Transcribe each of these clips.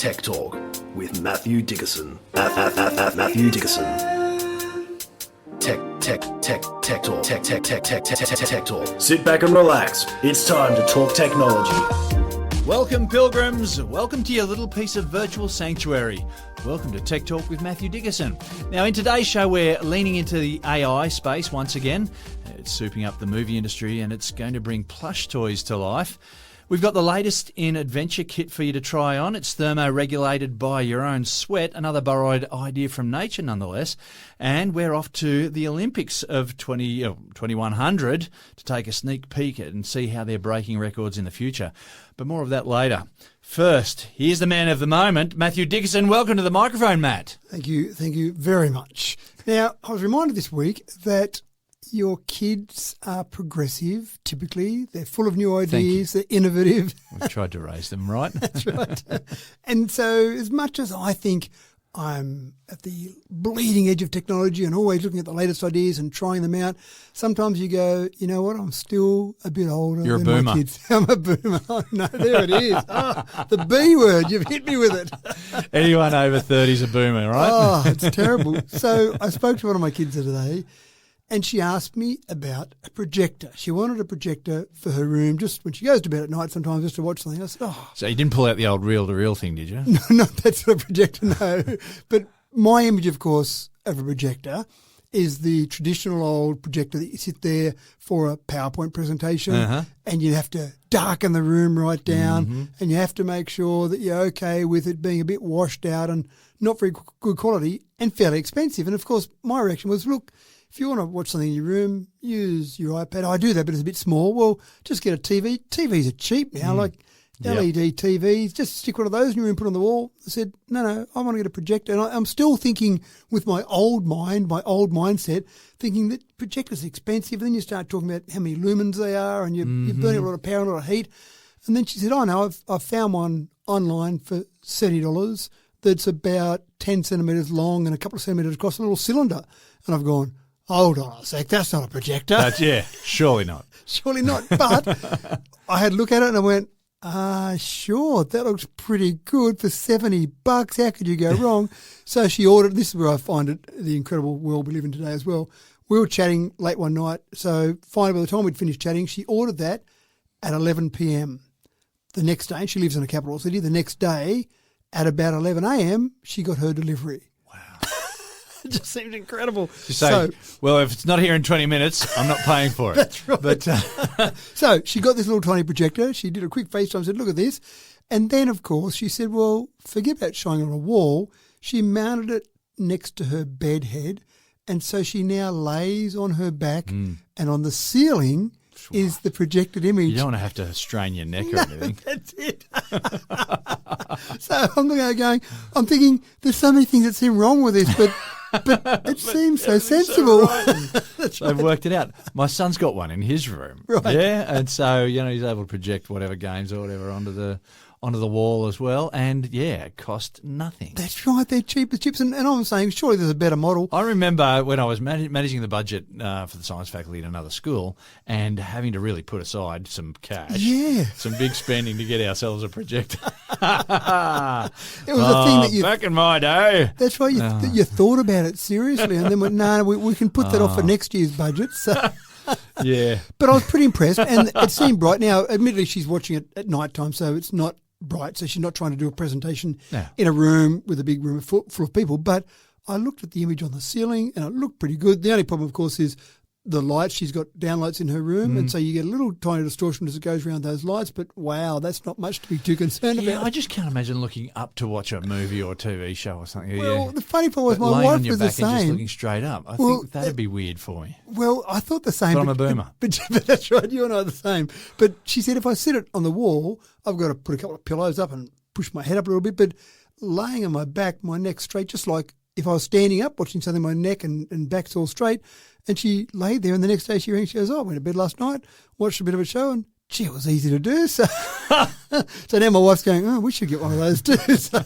Tech Talk with Matthew Dickerson. Matthew Dickerson. Tech Talk. Sit back and relax. It's time to talk technology. Welcome, pilgrims. Welcome to your little piece of virtual sanctuary. Welcome to Tech Talk with Matthew Dickerson. Now, in today's show, we're leaning into the AI space once again. It's souping up the movie industry and it's going to bring plush toys to life. We've got the latest in adventure kit for you to try on. It's thermo-regulated by your own sweat, another borrowed idea from nature nonetheless. And we're off to the Olympics of 2100 to take a sneak peek at and see how they're breaking records in the future. But more of that later. First, here's the man of the moment, Matthew Dickerson. Welcome to the microphone, Matt. Thank you very much. Now, I was reminded this week that your kids are progressive, typically. They're full of new ideas. They're innovative. We've tried to raise them, right? That's right. And so as much as I think I'm at the bleeding edge of technology and always looking at the latest ideas and trying them out, sometimes you go, you know what, I'm still a bit older You're than a boomer. my kids. I'm a boomer. Oh, no, there it is. Oh, the B word, you've hit me with it. Anyone over 30 is a boomer, right? Oh, it's terrible. So I spoke to one of my kids the other day, and she asked me about a projector. She wanted a projector for her room just when she goes to bed at night sometimes just to watch something. I said, oh. So you didn't pull out the old reel-to-reel thing, did you? No, not that sort of projector, no. But my image, of course, of a projector is the traditional old projector that you sit there for a PowerPoint presentation and you have to darken the room right down and you have to make sure that you're okay with it being a bit washed out and not very good quality and fairly expensive. And, of course, my reaction was, look, if you want to watch something in your room, use your iPad. I do that, but it's a bit small. Well, just get a TV. TVs are cheap now, like LED TVs. Just stick one of those in your room, put it on the wall. I said, no, I want to get a projector. And I'm still thinking with my old mind, my old mindset, thinking that projectors are expensive. And then you start talking about how many lumens they are and you're burning a lot of power and a lot of heat. And then she said, oh, no, I've found one online for $70 that's about 10 centimetres long and a couple of centimetres across, a little cylinder. And I've gone, hold on a sec, that's not a projector. Surely not. Surely not. But I had a look at it and I went, sure, that looks pretty good for $70. How could you go wrong? So she ordered, this is where I find it, the incredible world we live in today as well. We were chatting late one night, so finally by the time we'd finished chatting, she ordered that at 11 p.m. The next day, she lives in a capital city, the next day at about 11 a.m, she got her delivery. It just seemed incredible. So, well, if it's not here in 20 minutes, I'm not paying for it. That's right. But, so she got this little tiny projector. She did a quick FaceTime and said, look at this. And then, of course, she said, well, forget about showing it on a wall. She mounted it next to her bed head. And so she now lays on her back and on the ceiling is the projected image. You don't want to have to strain your neck or anything. That's it. So I'm thinking there's so many things that seem wrong with this, but it seems so sensible. So They've worked it out. My son's got one in his room. Right. Yeah, and so, he's able to project whatever games or whatever onto the wall as well. And, it cost nothing. That's right. They're cheap as chips. And I'm saying, surely there's a better model. I remember when I was managing the budget for the science faculty at another school and having to really put aside some cash. Yeah. Some big spending to get ourselves a projector. It was a thing that you... Back in my day. That's right. You thought about it seriously and then went, no, we can put that off for next year's budget. So... Yeah. But I was pretty impressed and it seemed bright. Now, admittedly, she's watching it at night time, so it's not bright, so she's not trying to do a presentation in a room with a big room full of people. But I looked at the image on the ceiling and it looked pretty good. The only problem, of course, is the lights. She's got downlights in her room, and so you get a little tiny distortion as it goes around those lights. But wow, that's not much to be too concerned about. I just can't imagine looking up to watch a movie or a TV show or something. Well, the funny part was my wife was the same. And just looking straight up. I think that'd be weird for me. Well, I thought the same. But I'm a boomer. But that's right, you and I are the same. But she said if I sit it on the wall, I've got to put a couple of pillows up and push my head up a little bit. But laying on my back, my neck straight, just like if I was standing up watching something, my neck and back's all straight. And she laid there, and the next day she rang. She goes, I went to bed last night, watched a bit of a show, and gee, it was easy to do. So, so now my wife's going, we should get one of those too. So,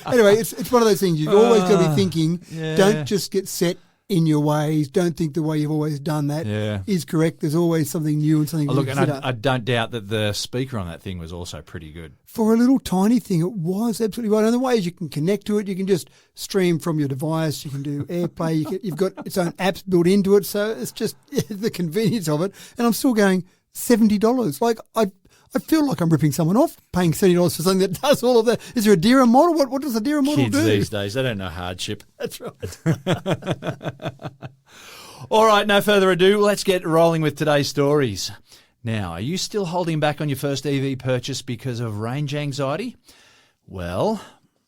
anyway, it's one of those things you've always got to be thinking. Don't just get set in your ways. Don't think the way you've always done that is correct. There's always something new and something to Look, consider. and I don't doubt that the speaker on that thing was also pretty good. For a little tiny thing, it was absolutely right. And the ways you can connect to it, you can just stream from your device. You can do AirPlay. You've got its own apps built into it. So it's just the convenience of it. And I'm still going $70. Like, I feel like I'm ripping someone off, paying $70 for something that does all of that. Is there a DRAM model? What does a DRAM model do? Kids these days, they don't know hardship. That's right. All right, no further ado, let's get rolling with today's stories. Now, are you still holding back on your first EV purchase because of range anxiety? Well,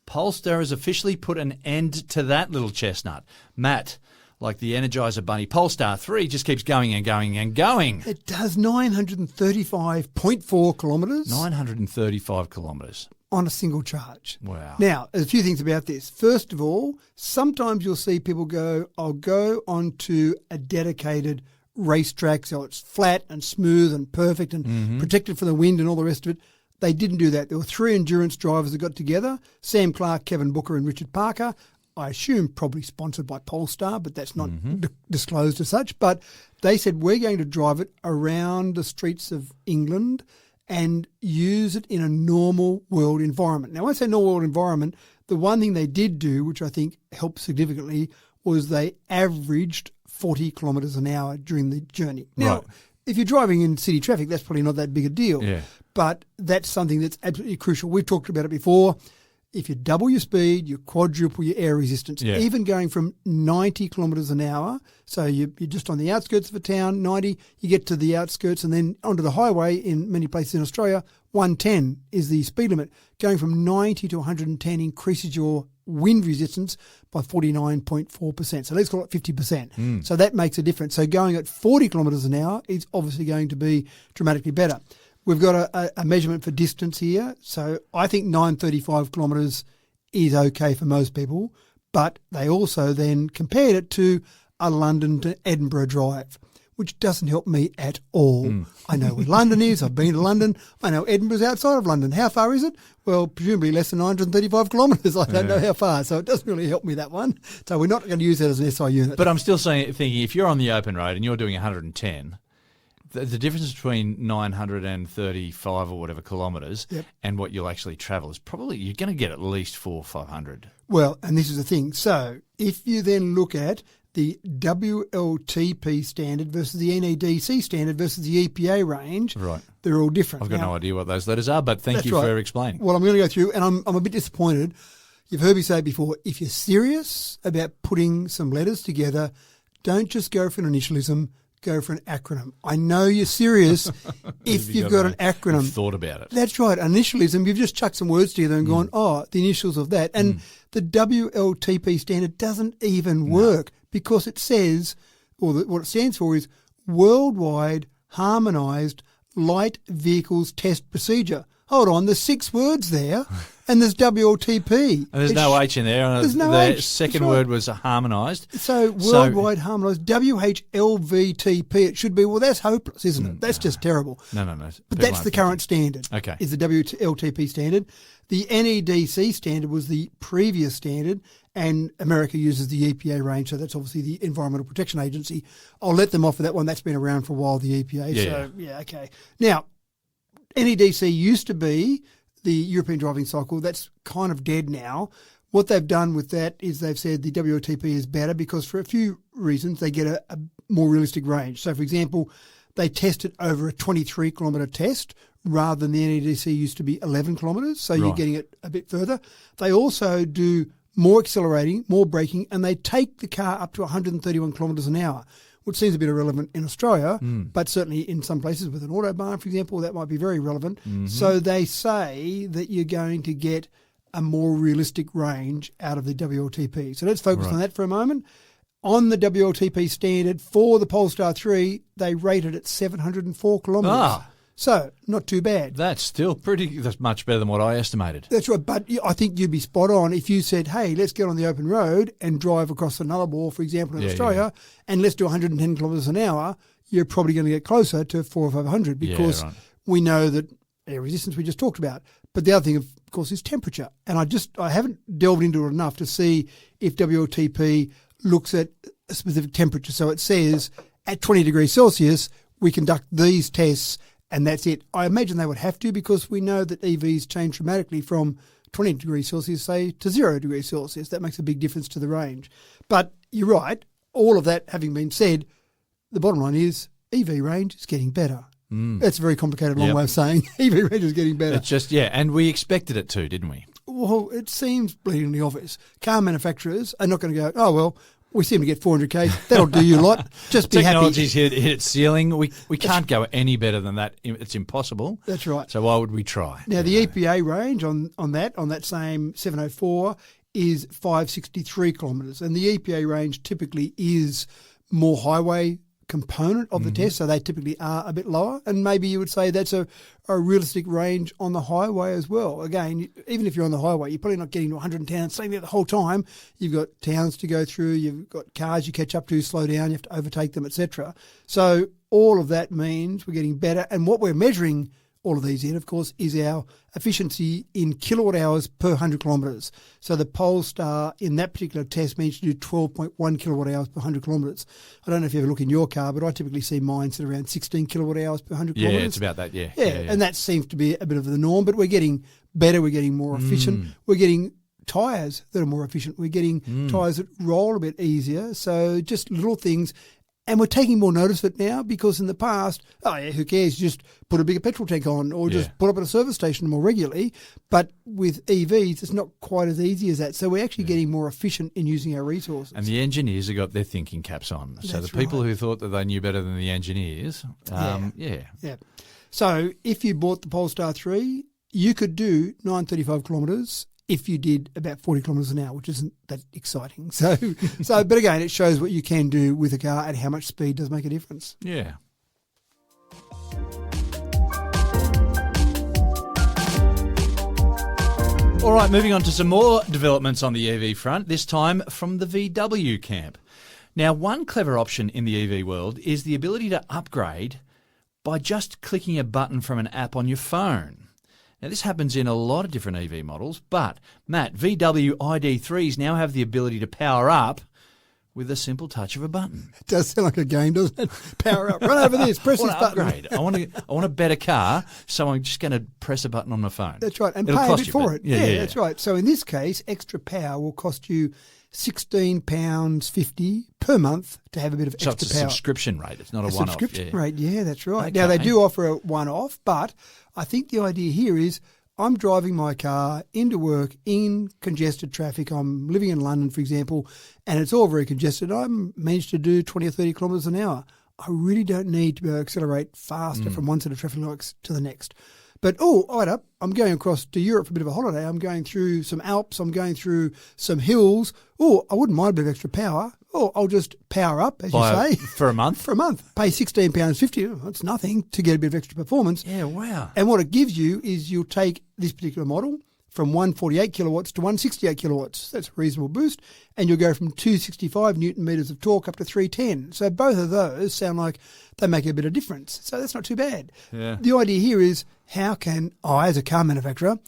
Polestar has officially put an end to that little chestnut. Matt, like the Energizer Bunny, Polestar 3 just keeps going and going and going. It does 935.4 kilometres. 935 kilometres. On a single charge. Wow. Now, there's a few things about this. First of all, sometimes you'll see people go, I'll go onto a dedicated racetrack, so it's flat and smooth and perfect and protected from the wind and all the rest of it. They didn't do that. There were 3 endurance drivers that got together, Sam Clark, Kevin Booker and Richard Parker. I assume probably sponsored by Polestar, but that's not disclosed as such. But they said, we're going to drive it around the streets of England and use it in a normal world environment. Now, when I say normal world environment, the one thing they did do, which I think helped significantly, was they averaged 40 kilometres an hour during the journey. Now, if you're driving in city traffic, that's probably not that big a deal. Yeah. But that's something that's absolutely crucial. We've talked about it before. If you double your speed, you quadruple your air resistance, even going from 90 kilometres an hour. So you're just on the outskirts of a town, 90, you get to the outskirts and then onto the highway in many places in Australia, 110 is the speed limit. Going from 90 to 110 increases your wind resistance by 49.4%. So let's call it 50%. So that makes a difference. So going at 40 kilometres an hour is obviously going to be dramatically better. We've got a measurement for distance here. So I think 935 kilometres is okay for most people, but they also then compared it to a London to Edinburgh drive, which doesn't help me at all. I know where London is. I've been to London. I know Edinburgh's outside of London. How far is it? Well, presumably less than 935 kilometres. I don't know how far, so it doesn't really help me, that one. So we're not going to use that as an SI unit. But I'm still thinking, if you're on the open road and you're doing 110, the difference between 935 or whatever kilometres and what you'll actually travel is probably, you're going to get at least 400 or 500. Well, and this is the thing. So if you then look at the WLTP standard versus the NEDC standard versus the EPA range, they're all different. I've got no idea what those letters are, but thank you for explaining. Well, I'm going to go through, and I'm a bit disappointed. You've heard me say it before, if you're serious about putting some letters together, don't just go for an initialism, go for an acronym. I know you're serious if you've got an acronym. I've thought about it. That's right. Initialism, you've just chucked some words together and gone, the initials of that. And the WLTP standard doesn't even work because it says, or what it stands for is Worldwide Harmonised Light Vehicles Test Procedure. Hold on, there's 6 words there, and there's WLTP. And there's no H in there. There's no the H. The second word was harmonised. So worldwide harmonised, WHLVTP, it should be. Well, that's hopeless, isn't it? That's just terrible. No. But that's the current standard, Okay. is the WLTP standard. The NEDC standard was the previous standard, and America uses the EPA range, so that's obviously the Environmental Protection Agency. I'll let them off for that one. That's been around for a while, the EPA. Okay. Now, NEDC used to be the European driving cycle. That's kind of dead now. What they've done with that is they've said the WLTP is better because for a few reasons they get a more realistic range. So, for example, they test it over a 23-kilometre test rather than the NEDC used to be 11 kilometres, so you're getting it a bit further. They also do more accelerating, more braking, and they take the car up to 131 kilometres an hour, which seems a bit irrelevant in Australia, but certainly in some places with an Autobahn, for example, that might be very relevant. So they say that you're going to get a more realistic range out of the WLTP. So let's focus on that for a moment. On the WLTP standard for the Polestar 3, they rated it 704 kilometres. So not too bad. That's much better than what I estimated. That's right, but I think you'd be spot on if you said, hey, let's get on the open road and drive across the Nullarbor, for example, in Australia, and let's do 110 kilometres an hour. You're probably going to get closer to 400 or 500 because we know that air resistance we just talked about. But the other thing, of course, is temperature. And I haven't delved into it enough to see if WLTP looks at a specific temperature. So it says at 20 degrees Celsius, we conduct these tests and that's it. I imagine they would have to because we know that EVs change dramatically from 20 degrees Celsius, say, to 0 degrees Celsius. That makes a big difference to the range. But you're right. All of that having been said, the bottom line is EV range is getting better. That's a very complicated, long way of saying EV range is getting better. It's just, and we expected it to, didn't we? Well, it seems bleedingly obvious. Car manufacturers are not going to go, oh, well, we seem to get 400k. That'll do you a lot. Just be happy. Technology's hit its ceiling. We can't go any better than that. It's impossible. That's right. So why would we try? Now, the EPA range on that same 704 is 563 kilometres. And the EPA range typically is more highway component of the test, so they typically are a bit lower. And maybe you would say that's a realistic range on the highway as well. Again, even if you're on the highway, you're probably not getting to 110 and staying there the whole time. You've got towns to go through, you've got cars you catch up to, slow down, you have to overtake them, etc. So all of that means we're getting better. And what we're measuring all of these in, of course, is our efficiency in kilowatt hours per 100 kilometres. So the Polestar in that particular test means to do 12.1 kilowatt hours per 100 kilometres. I don't know if you ever look in your car, but I typically see mine sit around 16 kilowatt hours per 100 kilometres. Yeah, it's about that, yeah. And that seems to be a bit of the norm, but we're getting better, we're getting more efficient, we're getting tyres that are more efficient, we're getting tyres that roll a bit easier. So just little things. And we're taking more notice of it now because in the past, who cares? Just put a bigger petrol tank on or just put up at a service station more regularly. But with EVs, it's not quite as easy as that. So we're actually getting more efficient in using our resources. And the engineers have got their thinking caps on. So That's the people who thought that they knew better than the engineers, So if you bought the Polestar 3, you could do 935 kilometres if you did about 40 kilometres an hour, which isn't that exciting. So, but again, it shows what you can do with a car and how much speed does make a difference. Yeah. All right, moving on to some more developments on the EV front, this time from the VW camp. Now, one clever option in the EV world is the ability to upgrade by just clicking a button from an app on your phone. Now, this happens in a lot of different EV models, but, Matt, VW ID3s now have the ability to power up with a simple touch of a button. It does sound like a game, doesn't it? Power up. Run over this. Press this button. Upgrade. I want a better car, so I'm just going to press a button on my phone. That's right, and It'll pay a cost bit you, for but- it. Yeah, That's right. So in this case, extra power will cost you £16.50 per month to have a bit of So extra it's a power. subscription rate. It's not a one-off. Subscription rate, yeah, that's right. Now, they Okay. do offer a one-off, but I think the idea here is I'm driving my car into work in congested traffic. I'm living in London, for example, and it's all very congested. I managed to do 20 or 30 kilometres an hour. I really don't need to be able to accelerate faster from one set of traffic lights to the next. But, wait up, I'm going across to Europe for a bit of a holiday. I'm going through some Alps. I'm going through some hills. I wouldn't mind a bit of extra power. I'll just power up, as you say. For a month? For a month. Pay £16.50. That's nothing to get a bit of extra performance. Yeah, wow. And what it gives you is you'll take this particular model from 148 kilowatts to 168 kilowatts. That's a reasonable boost. And you'll go from 265 newton metres of torque up to 310. So both of those sound like they make a bit of difference. So that's not too bad. Yeah. The idea here is how can I, as a car manufacturer,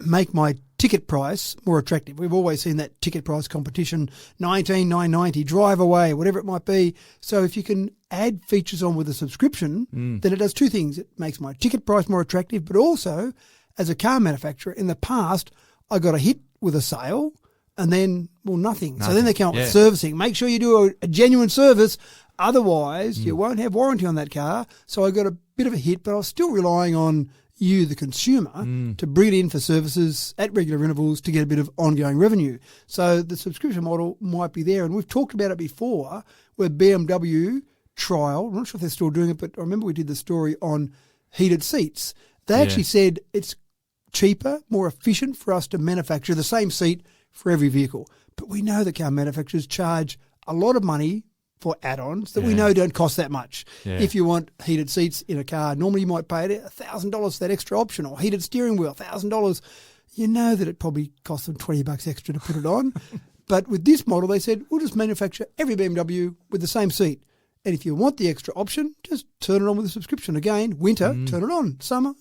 make my ticket price more attractive? We've always seen that ticket price competition, $19,990, drive away, whatever it might be. So if you can add features on with a subscription, then it does two things. It makes my ticket price more attractive, but also, as a car manufacturer, in the past, I got a hit with a sale and then, nothing. So then they come up with servicing. Make sure you do a genuine service. Otherwise, you won't have warranty on that car. So I got a bit of a hit, but I was still relying on you, the consumer, to bring it in for services at regular intervals to get a bit of ongoing revenue. So the subscription model might be there. And we've talked about it before where BMW trial, I'm not sure if they're still doing it, but I remember we did the story on heated seats. They actually said it's cheaper, more efficient for us to manufacture the same seat for every vehicle. But we know that car manufacturers charge a lot of money for add-ons that we know don't cost that much. Yeah. If you want heated seats in a car, normally you might pay $1,000 for that extra option, or heated steering wheel, $1,000. You know that it probably costs them $20 extra to put it on. But with this model, they said, we'll just manufacture every BMW with the same seat. And if you want the extra option, just turn it on with a subscription. Again, winter, turn it on. Summer,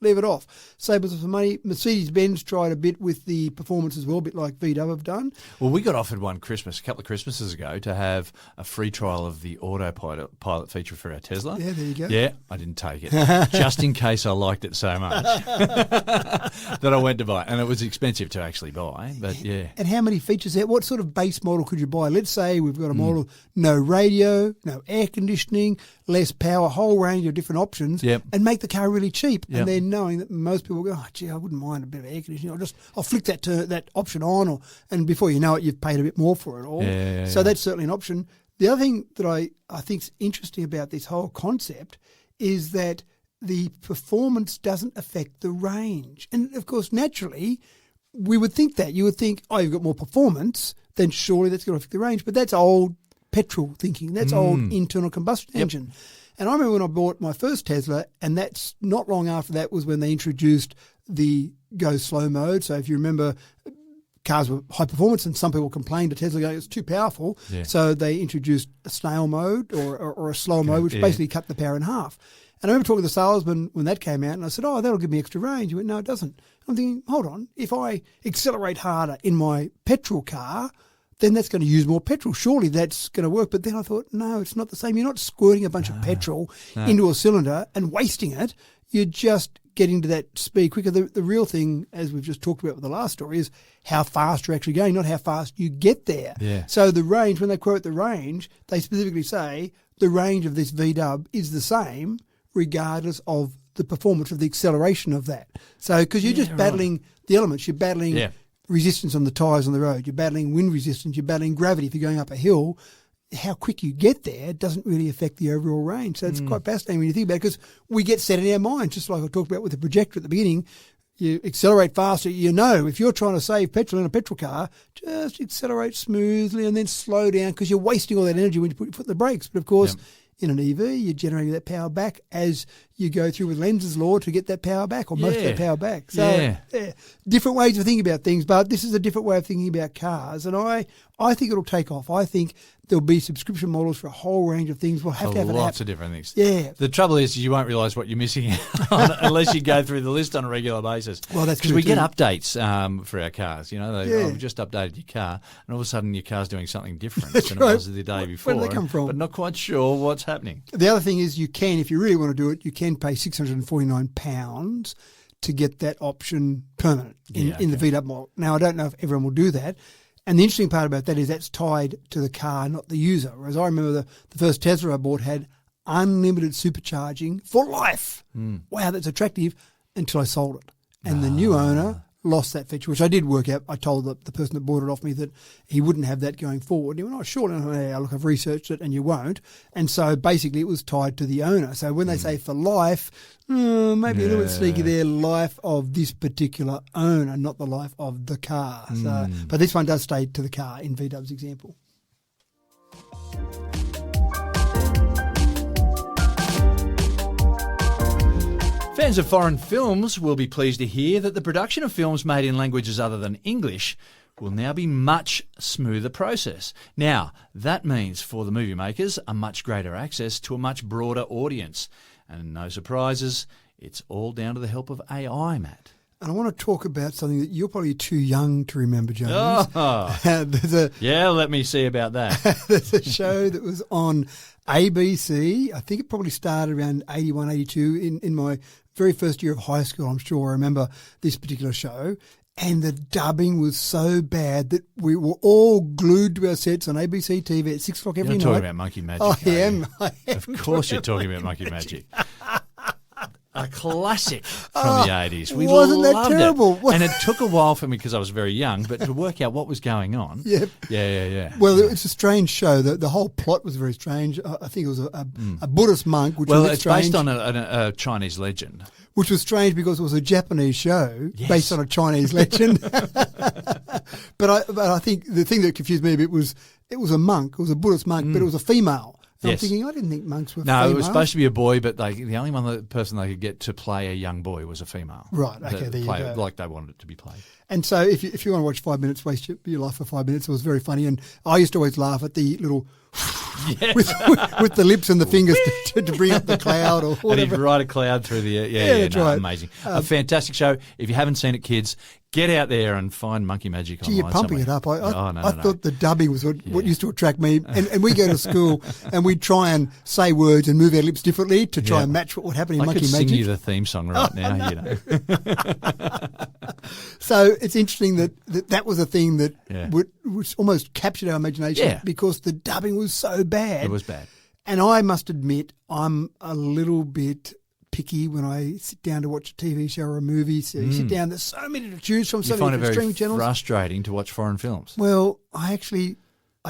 leave it off. Save us some money. Mercedes-Benz tried a bit with the performance as well, a bit like VW have done. Well, we got offered one Christmas, a couple of Christmases ago, to have a free trial of the autopilot feature for our Tesla. Yeah, there you go. Yeah, I didn't take it, just in case I liked it so much that I went to buy it. And it was expensive to actually buy, but yeah. And how many features there? What sort of base model could you buy? Let's say we've got a model, no radio, no air conditioning, less power, a whole range of different options, and make the car really cheap. Yep. And then knowing that most people go, I wouldn't mind a bit of air conditioning. I'll flick that option on, and before you know it, you've paid a bit more for it all. So that's certainly an option. The other thing that I think is interesting about this whole concept is that the performance doesn't affect the range. And of course, naturally, we would think that. You would think, you've got more performance, then surely that's going to affect the range. But that's old petrol thinking. That's old internal combustion engine. And I remember when I bought my first Tesla, and that's not long after that was when they introduced the go slow mode. So if you remember, cars were high performance and some people complained to Tesla going, it's too powerful. Yeah. So they introduced a snail mode or a slow mode, which basically cut the power in half. And I remember talking to the salesman when that came out, and I said, that'll give me extra range. He went, no, it doesn't. I'm thinking, hold on, if I accelerate harder in my petrol car, then that's going to use more petrol. Surely that's going to work. But then I thought, no, it's not the same. You're not squirting a bunch of petrol into a cylinder and wasting it. You're just getting to that speed quicker. The real thing, as we've just talked about with the last story, is how fast you're actually going, not how fast you get there. Yeah. So the range, when they quote the range, they specifically say the range of this VW is the same regardless of the performance of the acceleration of that. So because you're just battling the elements, you're battling resistance on the tyres on the road, you're battling wind resistance, you're battling gravity if you're going up a hill. How quick you get there doesn't really affect the overall range. So it's quite fascinating when you think about it, because we get set in our minds, just like I talked about with the projector at the beginning. You accelerate faster, if you're trying to save petrol in a petrol car, just accelerate smoothly and then slow down, because you're wasting all that energy when you put the brakes. But of course, in an EV, you're generating that power back as you go through with Lenz's law to get that power back, or most of that power back. So different ways of thinking about things, but this is a different way of thinking about cars. And I think it'll take off. I think there'll be subscription models for a whole range of things. We'll have to have lots of different things. Yeah. The trouble is you won't realise what you're missing out on unless you go through the list on a regular basis. Well, that's because we get updates for our cars. We've just updated your car, and all of a sudden your car's doing something different than it was the day before. Where did they come from? But not quite sure what's happening. The other thing is, you can, if you really want to do it, you can pay £649 to get that option permanent in the VW model. Now, I don't know if everyone will do that. And the interesting part about that is that's tied to the car, not the user. Whereas I remember the first Tesla I bought had unlimited supercharging for life. Wow, that's attractive, until I sold it. And the new owner lost that feature, which I did work out. I told the person that bought it off me that he wouldn't have that going forward. He went, sure. And I went, look, I've researched it and you won't. And so basically it was tied to the owner. So when they say for life, maybe a little bit sneaky there, life of this particular owner, not the life of the car. So, but this one does stay to the car in VW's example. Fans of foreign films will be pleased to hear that the production of films made in languages other than English will now be much smoother process. Now, that means for the movie makers a much greater access to a much broader audience. And no surprises, it's all down to the help of AI, Matt. And I want to talk about something that you're probably too young to remember, James. Let me see about that. There's a show that was on ABC. I think it probably started around 81, 82 in my very first year of high school. I'm sure I remember this particular show. And the dubbing was so bad that we were all glued to our sets on ABC TV at 6 o'clock every night. You're talking about Monkey Magic. I am. Of course you're talking about Monkey Magic. A classic from the 80s. We wasn't loved that terrible? It. And it took a while for me, because I was very young, but to work out what was going on. Yep. Yeah. Well, it's a strange show. The whole plot was very strange. I think it was a Buddhist monk, which was strange. Based on a Chinese legend. Which was strange because it was a Japanese show based on a Chinese legend. But I think the thing that confused me a bit was it was a monk. It was a Buddhist monk, but it was a female. And I'm thinking, I didn't think monks were female. No, it was supposed to be a boy, but the only person they could get to play a young boy was a female. Right, okay, there you go. Like they wanted it to be played. And so if you want to watch 5 minutes, waste your life for 5 minutes, it was very funny. And I used to always laugh at the little with the lips and the fingers to bring up the cloud or And whatever. he'd ride a cloud through the air. Yeah, that's right. Amazing. A fantastic show. If you haven't seen it, kids, get out there and find Monkey Magic Gee, online you're pumping somewhere. it up. I No. thought the dubbing was what used to attract me. And we go to school and we try and say words and move our lips differently to try and match what would happen in I Monkey could Magic. sing you the theme song right now. You know. So it's interesting that was a thing that Yeah. which almost captured our imagination because the dubbing was so bad. It was bad. And I must admit, I'm a little bit picky when I sit down to watch a TV show or a movie. So you sit down, there's so many to choose from, so You many find it different very streaming channels. frustrating to watch foreign films. Well, I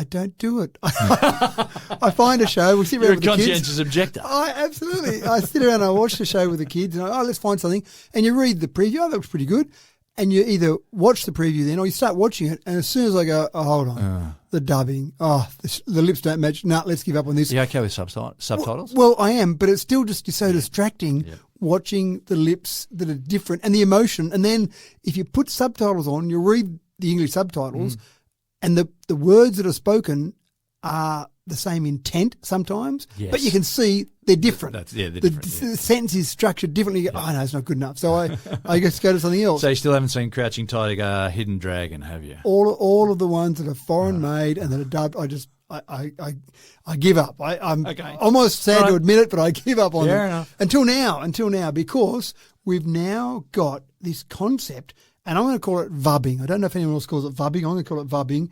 don't do it. I find a show, we sit You're around a with the kids. conscientious objector. Absolutely. I sit around and I watch the show with the kids and let's find something. And you read the preview, that looks pretty good. And you either watch the preview then or you start watching it. And as soon as I go, hold on, the dubbing, the lips don't match. No, let's give up on this. Are you okay with subtitles? Well, I am, but it's still just so distracting watching the lips that are different and the emotion. And then if you put subtitles on, you read the English subtitles and the words that are spoken are the same intent sometimes, but you can see they're different. They're different. The sentence is structured differently. You go, no, it's not good enough. So I just go to something else. So you still haven't seen Crouching Tiger, Hidden Dragon, have you? All of the ones that are foreign made and that are dubbed, I give up. I'm almost sad to admit it, but I give up on Fair them. enough. Until now, because we've now got this concept, and I'm going to call it vubbing. I don't know if anyone else calls it vubbing. I'm going to call it vubbing,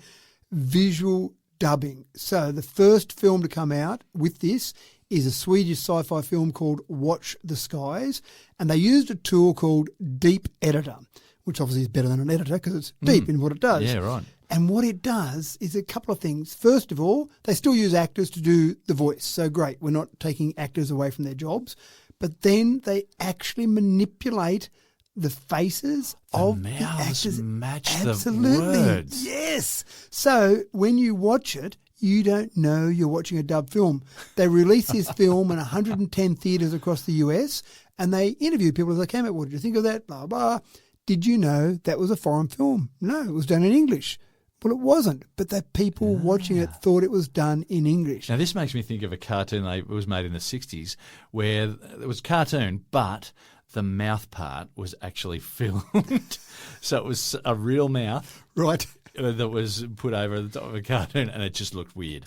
visual dubbing. So the first film to come out with this is a Swedish sci-fi film called Watch the Skies, and they used a tool called Deep Editor, which obviously is better than an editor because it's deep in what it does. Yeah, right. And what it does is a couple of things. First of all, they still use actors to do the voice. So great, we're not taking actors away from their jobs. But then they actually manipulate the faces of the actors. Match Absolutely. the words. Yes. So when you watch it, you don't know you're watching a dub film. They released this film in 110 theatres across the US and they interviewed people as they came out. What did you think of that? Blah, blah. Did you know that was a foreign film? No, it was done in English. Well, it wasn't, but the people watching it thought it was done in English. Now, this makes me think of a cartoon that was made in the 60s where it was a cartoon, but the mouth part was actually filmed. So it was a real mouth. Right. That was put over the top of a cartoon, and it just looked weird.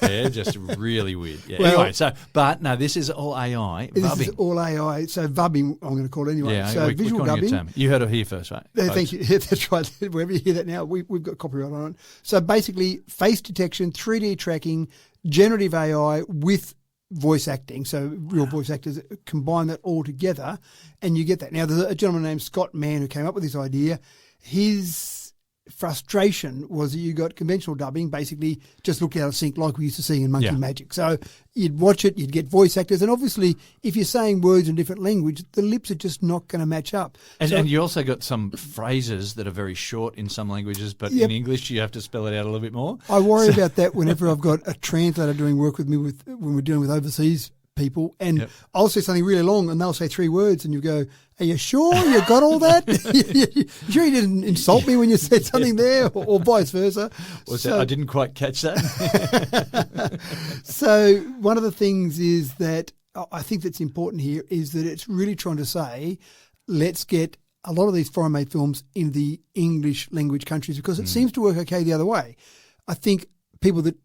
Yeah, just really weird. Yeah. Well, anyway, but no, this is all AI. This Vubbing. is all AI. So vubbing, I'm going to call it anyway. Yeah, so visual dubbing. You heard it here first, right? Thank you. Yeah, that's right. Wherever you hear that now, we've got copyright on it. So basically, face detection, 3D tracking, generative AI with voice acting. So real voice actors combine that all together, and you get that. Now, there's a gentleman named Scott Mann who came up with this idea. His frustration was that you got conventional dubbing, basically just looked out of sync like we used to see in Monkey Magic. So you'd watch it, you'd get voice actors, and obviously if you're saying words in different language, the lips are just not going to match up. And you also got some phrases that are very short in some languages, but in English you have to spell it out a little bit more. I worry about that whenever I've got a translator doing work with me when we're dealing with overseas people, and I'll say something really long and they'll say 3 words and you go, are you sure you got all that? You sure you didn't insult me when you said something there, or vice versa? I didn't quite catch that. So one of the things is that I think that's important here is that it's really trying to say, let's get a lot of these foreign made films in the English language countries, because it seems to work okay the other way. I think people that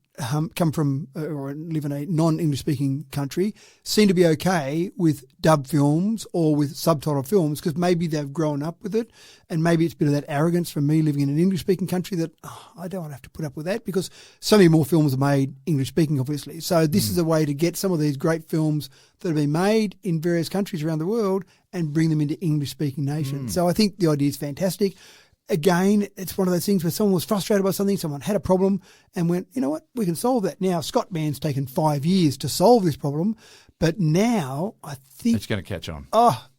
come from or live in a non-English speaking country seem to be okay with dub films or with subtitled films because maybe they've grown up with it, and maybe it's a bit of that arrogance from me living in an English speaking country that I don't want to have to put up with that, because so many more films are made English speaking, obviously. So this is a way to get some of these great films that have been made in various countries around the world and bring them into English speaking nations. So I think the idea is fantastic. Again, it's one of those things where someone was frustrated by something, someone had a problem and went, you know what, we can solve that. Now, Scott Mann's taken 5 years to solve this problem, but now I think It's going to catch on.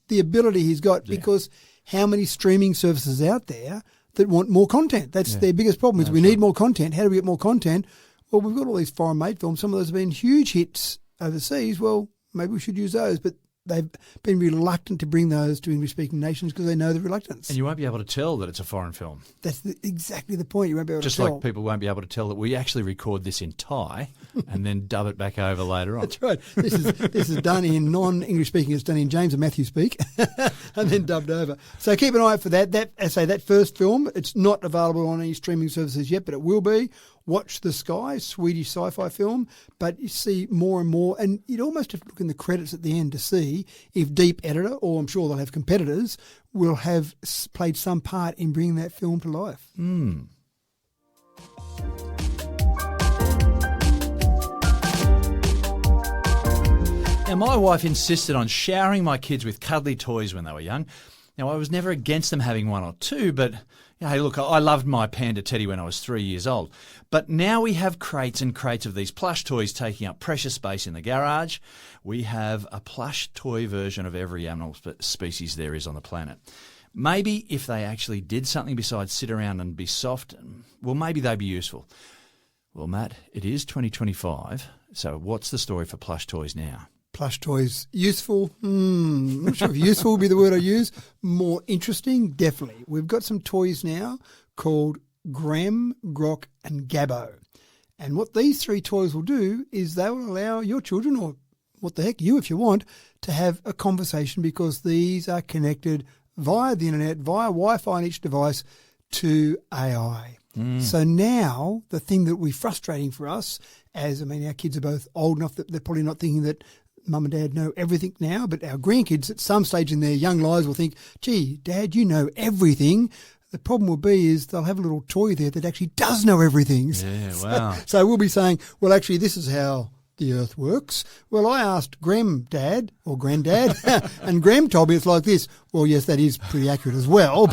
the ability he's got, because how many streaming services out there that want more content? That's their biggest problem is we need more content. How do we get more content? Well, we've got all these foreign made films. Some of those have been huge hits overseas. Well, maybe we should use those, but they've been reluctant to bring those to English-speaking nations because they know the reluctance. And you won't be able to tell that it's a foreign film. That's exactly the point. You won't be able Just to tell. like people won't be able to tell that we actually record this in Thai and then dub it back over later on. That's right. This is done in non-English speaking. It's done in James and Matthew speak, and then dubbed over. So keep an eye out for that. That first film. It's not available on any streaming services yet, but it will be. Watch the Sky, Swedish sci-fi film, but you see more and more, and you'd almost have to look in the credits at the end to see if Deep Editor, or I'm sure they'll have competitors, will have played some part in bringing that film to life. Now, my wife insisted on showering my kids with cuddly toys when they were young. Now, I was never against them having one or two, but hey, look, I loved my panda teddy when I was 3 years old. But now we have crates and crates of these plush toys taking up precious space in the garage. We have a plush toy version of every animal species there is on the planet. Maybe if they actually did something besides sit around and be soft, well, maybe they'd be useful. Well, Matt, it is 2025, so what's the story for plush toys now? Plush toys, useful? I'm not sure if useful would be the word I use. More interesting? Definitely. We've got some toys now called Grem, Grok and Gabbo. And what these three toys will do is they will allow your children, or what the heck, you if you want, to have a conversation because these are connected via the internet, via Wi-Fi on each device to AI. So now the thing that will be frustrating for us, our kids are both old enough that they're probably not thinking that Mum and Dad know everything now, but our grandkids at some stage in their young lives will think, gee, Dad, you know everything. The problem will be is they'll have a little toy there that actually does know everything. Yeah, wow. So we'll be saying, well, actually, this is how the Earth works. Well, I asked Grem Dad or Granddad, and Grem told me it's like this. Well, yes, that is pretty accurate as well.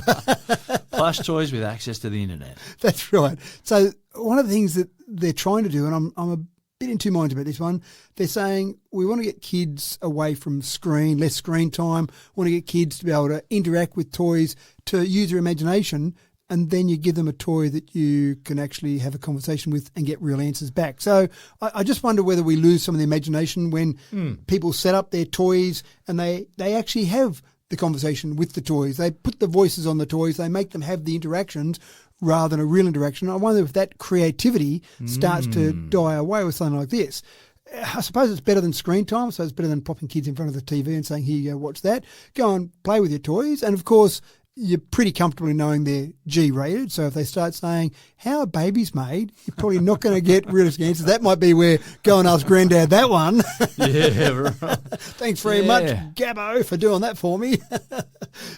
Plush toys with access to the internet. That's right. So one of the things that they're trying to do, and I'm a bit in two minds about this one, they're saying we want to get kids away from screen, less screen time, want to get kids to be able to interact with toys, to use their imagination, and then you give them a toy that you can actually have a conversation with and get real answers back. So I just wonder whether we lose some of the imagination when people set up their toys and they actually have the conversation with the toys. They put the voices on the toys, they make them have the interactions rather than a real interaction. I wonder if that creativity starts to die away with something like this. I suppose it's better than screen time, so it's better than popping kids in front of the TV and saying, here you go, watch that. Go and play with your toys. And, of course, you're pretty comfortable in knowing they're G-rated. So if they start saying, how are babies made, you're probably not going to get realistic answers. That might be where go and ask Granddad that one. Yeah, right. Thanks very much, Gabbo, for doing that for me.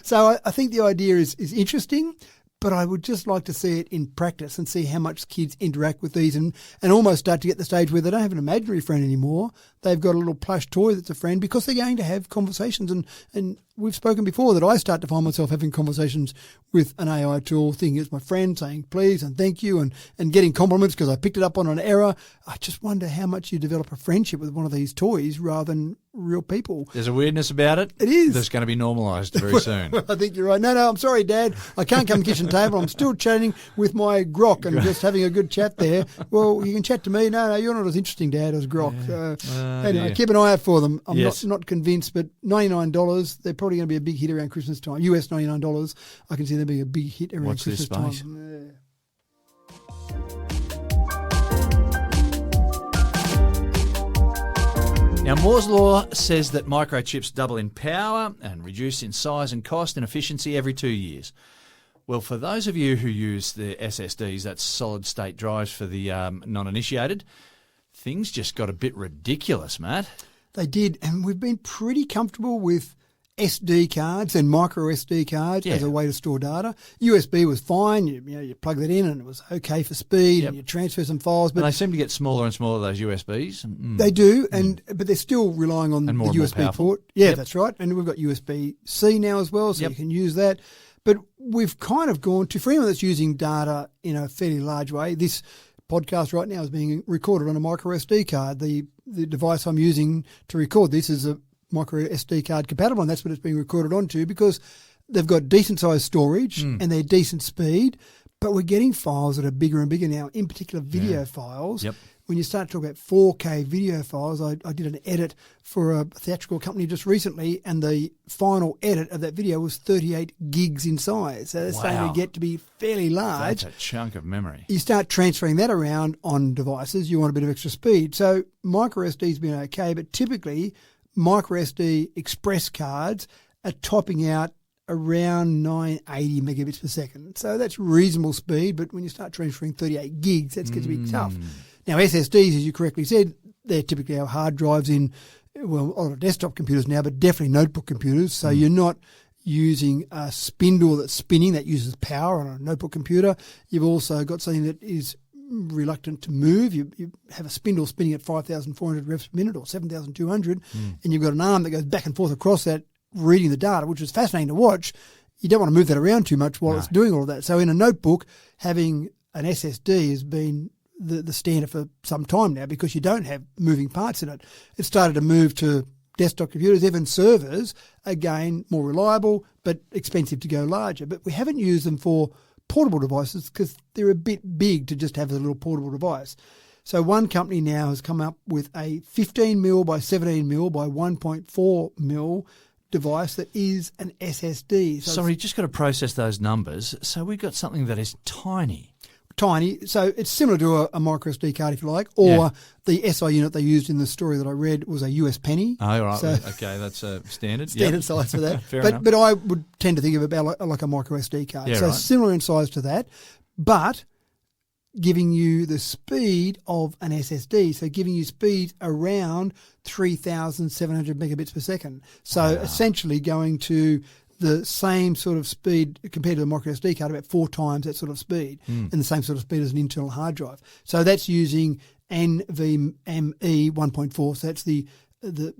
So I think the idea is interesting, but I would just like to see it in practice and see how much kids interact with these and almost start to get the stage where they don't have an imaginary friend anymore. They've got a little plush toy that's a friend because they're going to have conversations. And we've spoken before that I start to find myself having conversations with an AI tool, thinking it's my friend, saying please and thank you and getting compliments because I picked it up on an error. I just wonder how much you develop a friendship with one of these toys rather than real people. There's a weirdness about it. It is. That's going to be normalised very soon. I think you're right. No, I'm sorry, Dad. I can't come to the kitchen table. I'm still chatting with my Grok and just having a good chat there. Well, you can chat to me. No, you're not as interesting, Dad, as Grok. Anyway, keep an eye out for them. I'm not convinced, but $99, they're probably going to be a big hit around Christmas time. US $99. I can see them being a big hit around Watch Christmas this space. time. Now, Moore's Law says that microchips double in power and reduce in size and cost and efficiency every 2 years. Well, for those of you who use the SSDs, that's solid-state drives for the non-initiated, things just got a bit ridiculous, Matt. They did, and we've been pretty comfortable with SD cards and micro SD cards as a way to store data. USB was fine. You plug that in and it was okay for speed and you transfer some files. But and they seem to get smaller and smaller, those USBs. They do, but they're still relying on the USB port. Yeah, that's right. And we've got USB-C now as well, so you can use that. But we've kind of gone to, for anyone that's using data in a fairly large way, this podcast right now is being recorded on a micro SD card. The device I'm using to record this is a micro SD card compatible, and that's what it's being recorded onto because they've got decent size storage and they're decent speed, but we're getting files that are bigger and bigger now, in particular video files. when you start talking about 4K video files, I did an edit for a theatrical company just recently, and the final edit of that video was 38 gigs in size. So that's starting to get to be fairly large. That's a chunk of memory. You start transferring that around on devices, you want a bit of extra speed. So microSD's been okay, but typically microSD express cards are topping out around 980 megabits per second. So that's reasonable speed, but when you start transferring 38 gigs, that's going to be tough. Now, SSDs, as you correctly said, they're typically our hard drives in, well, a lot of desktop computers now, but definitely notebook computers. So you're not using a spindle that's spinning, that uses power on a notebook computer. You've also got something that is reluctant to move. You have a spindle spinning at 5,400 reps per minute or 7,200, and you've got an arm that goes back and forth across that, reading the data, which is fascinating to watch. You don't want to move that around too much while it's doing all of that. So in a notebook, having an SSD has been the standard for some time now because you don't have moving parts in it. It started to move to desktop computers, even servers, again, more reliable but expensive to go larger. But we haven't used them for portable devices because they're a bit big to just have as a little portable device. So one company now has come up with a 15mm by 17mm by 1.4mm device that is an SSD. So sorry, just got to process those numbers. So we've got something that is tiny. So it's similar to a microSD card, if you like, or the SI unit they used in the story that I read was a US penny. Oh, right. So okay, that's a standard. Standard size for that. Fair enough. But I would tend to think of it about like a microSD card. Yeah, so right. similar in size to that, but giving you the speed of an SSD, so giving you speed around 3,700 megabits per second. So essentially going to the same sort of speed compared to the microSD card, about 4 times that sort of speed, and the same sort of speed as an internal hard drive. So that's using NVMe 1.4. So that's the